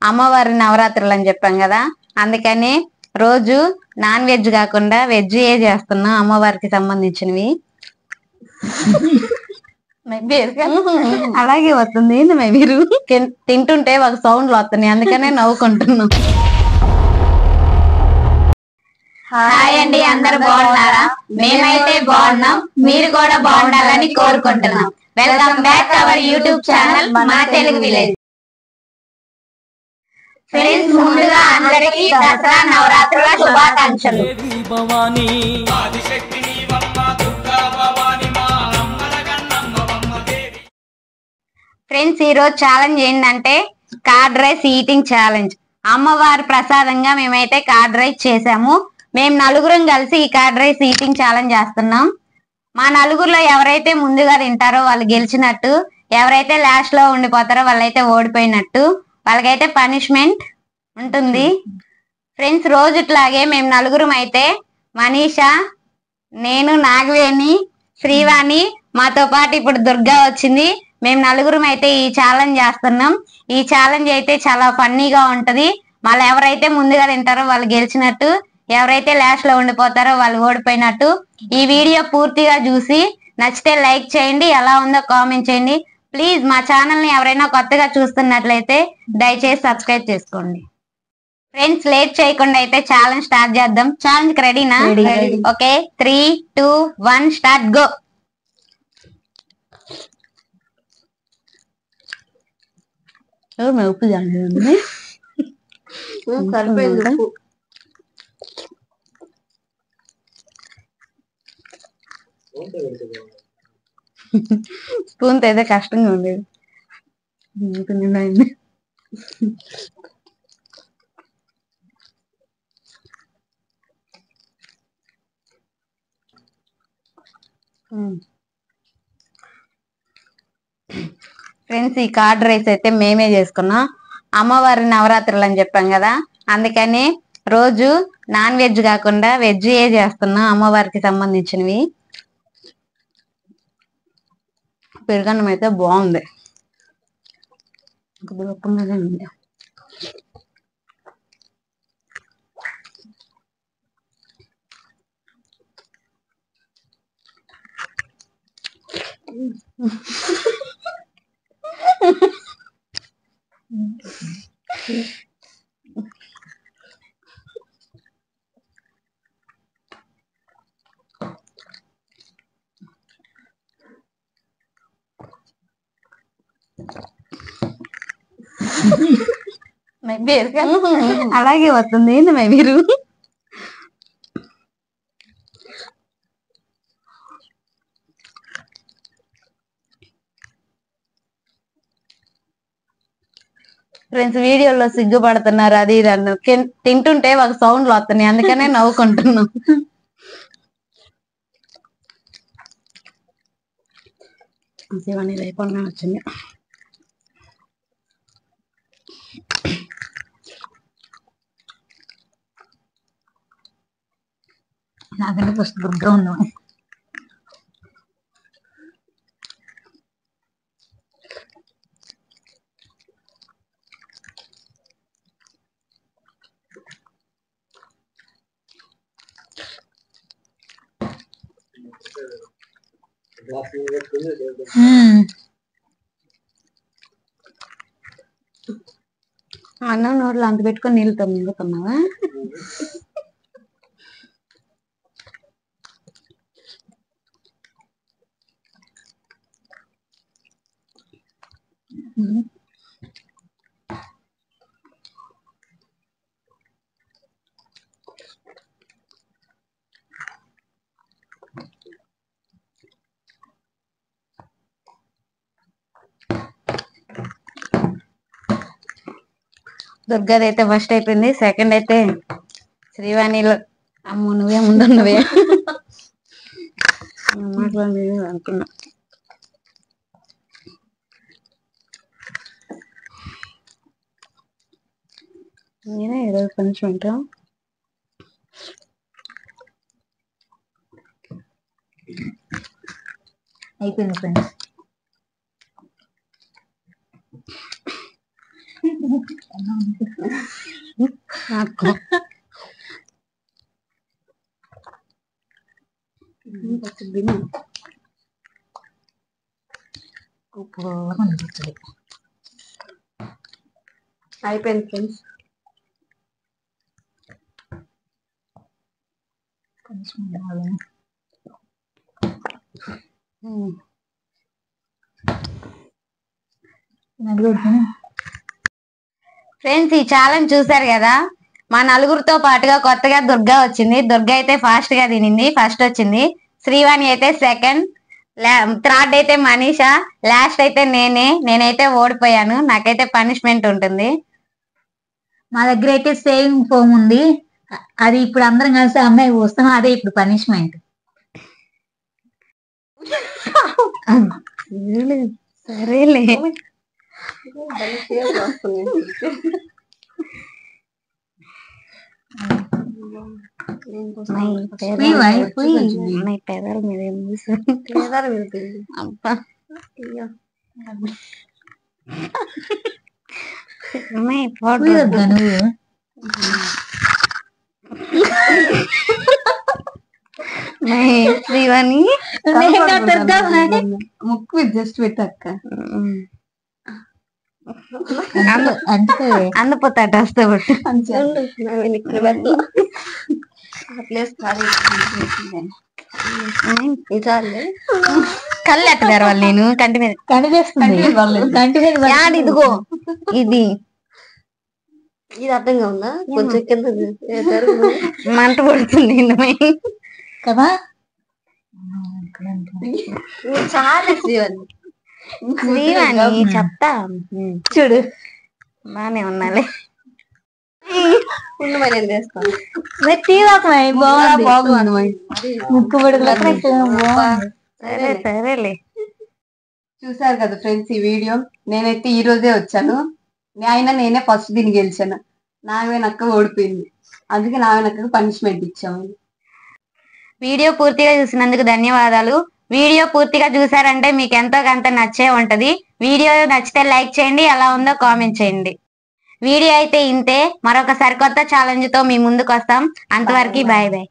అమ్మవారి నవరాత్రులు అని చెప్పాం కదా, అందుకని రోజు నాన్ వెజ్ కాకుండా వెజ్ చేస్తున్నాం అమ్మవారికి సంబంధించినవి. అలాగే వస్తుంది మీరు తింటుంటే ఒక సౌండ్లు వస్తున్నాయి, అందుకనే నవ్వుకుంటున్నాం. హాయ్ అండి, అందరు బాగున్నారా? మేమైతే బాగున్నాం, మీరు కూడా బాగుండాలని కోరుకుంటున్నాం. Welcome back our YouTube channel మన తెలుగు విలేజ్. ఫ్రెండ్స్, ముందుగా అందరికీ దసరా నవరాత్రుల శుభాకాంక్షలు. ఫ్రెండ్స్, ఈరోజు ఛాలెంజ్ ఏంటంటే కార్డ్ రైస్ ఈటింగ్ ఛాలెంజ్. అమ్మవారి ప్రసాదంగా మేమైతే కార్డ్ రైస్ చేసాము. మేము నలుగురం కలిసి ఈ కార్డ్ రైస్ ఈటింగ్ ఛాలెంజ్ చేస్తున్నాం. మా నలుగురిలో ఎవరైతే ముందుగా తింటారో వాళ్ళు గెలిచినట్టు, ఎవరైతే లాస్ట్ లో ఉండిపోతారో వాళ్ళైతే ఓడిపోయినట్టు. వాళ్ళకైతే పనిష్మెంట్ ఉంటుంది. ఫ్రెండ్స్, రోజుట్లాగే మేము నలుగురం అయితే మనీషా, నేను, నాగవేణి, శ్రీవాణి, మాతో పాటు ఇప్పుడు దుర్గా వచ్చింది. మేము నలుగురం అయితే ఈ ఛాలెంజ్ చేస్తున్నాం. ఈ ఛాలెంజ్ అయితే చాలా ఫన్నీగా ఉంటది. మళ్ళీ ఎవరైతే ముందుగా తింటారో వాళ్ళు గెలిచినట్టు, ఎవరైతే లాస్ట్ లో ఉండిపోతారో వాళ్ళు ఓడిపోయినట్టు. ఈ వీడియో పూర్తిగా చూసి నచ్చితే లైక్ చేయండి, ఎలా ఉందో కామెంట్ చేయండి. ప్లీజ్ మా ఛానల్ ని ఎవరైనా కొత్తగా చూస్తున్నట్లయితే దయచేసి సబ్స్క్రైబ్ చేసుకోండి. ఫ్రెండ్స్, లేట్ చేయకుండా అయితే ఛాలెంజ్ స్టార్ట్ చేద్దాం. ఛాలెంజ్ రెడీనా? Okay, 3, 2, 1 start, go. ఉప్పు సరిపోయింది. స్పూన్ తో అయితే కష్టంగా ఉండేది. ఫ్రెండ్స్, ఈ కార్డ్ రైస్ అయితే మేమే చేసుకున్నాం. అమ్మవారి నవరాత్రులు అని చెప్పాం కదా, అందుకని రోజు నాన్ వెజ్ కాకుండా వెజ్ చేస్తున్నాం అమ్మవారికి సంబంధించినవి. పెరుగన్నం అయితే బాగుంది. అలాగే వస్తుంది మీరు. ఫ్రెండ్స్, వీడియోలో సిగ్గుపడుతున్నారు అది ఇది అన్న, తింటుంటే ఒక సౌండ్లు వస్తున్నాయి, అందుకనే నవ్వుకుంటున్నాం. శివాని లేకుండా వచ్చింది. నాకంటే ఫస్ట్ దుర్గా ఉన్నాం. అన్నం నోట్లో అంత పెట్టుకొని నీళ్ళతో మింగుతున్నావా? దుర్గాది అయితే ఫస్ట్ అయిపోయింది. సెకండ్ అయితే శ్రీవాణిలో. అమ్మ, నువ్వే ముందున్నవే మాట్లాడి అనుకున్నా. నేనే ఈరోజు పనిష్మెంట్. అయిపోయింది ఫ్రెండ్స్. అయిపోయింది ఫ్రెండ్స్. ఫ్రెండ్స్, ఈ ఛాలెంజ్ చూసారు కదా. మా నలుగురితో పాటుగా కొత్తగా దుర్గా వచ్చింది. దుర్గా అయితే ఫాస్ట్ గా తినింది, ఫస్ట్ వచ్చింది. శ్రీవాణి అయితే సెకండ్, థర్డ్ అయితే మనీషా, లాస్ట్ అయితే నేనైతే ఓడిపోయాను. నాకైతే పనిష్మెంట్ ఉంటుంది. మా దగ్గర అయితే సేవింగ్ ఫోమ్ ఉంది. అది ఇప్పుడు అందరం కలిసి అమ్మాయి వస్తాం, అదే ఇప్పుడు పనిష్మెంట్. సరేలే. పెదాల మీద అబ్బా నువ్వు శ్రీవాణి ముక్కు జస్ట్ పెట్టక్క అందుపోతాట వస్తే కళ్ళు ఎట్టదారు వాళ్ళు. నేను కంటి మీద ఇదిగో ఇది అర్థంగా ఉందా? కొంచెం కింద మంట పడుతుంది కదా. చాలా శ్రీవాణి చెప్తా చూడు, బానే ఉన్నాలే. ముక్కు సరేలే. చూసారు కదా ఫ్రెండ్స్ ఈ వీడియో. నేనైతే ఈ రోజే వచ్చాను. నేనే ఫస్ట్ దీన్ని గెలిచాను. నాగవేనక్క ఓడిపోయింది. అందుకే నాగవేనక్కకు పనిష్మెంట్ ఇచ్చాము. వీడియో పూర్తిగా చూసినందుకు ధన్యవాదాలు. వీడియో పూర్తిగా చూసారంటే మీకు ఎంతో కొంత నచ్చే ఉంటది. వీడియో నచ్చితే లైక్ చేయండి, ఎలా ఉందో కామెంట్ చేయండి. వీడియో అయితే ఇంతే. మరొక సరికొత్త ఛాలెంజ్ తో మీ ముందుకు వస్తాం. అంతవరకు బాయ్ బాయ్.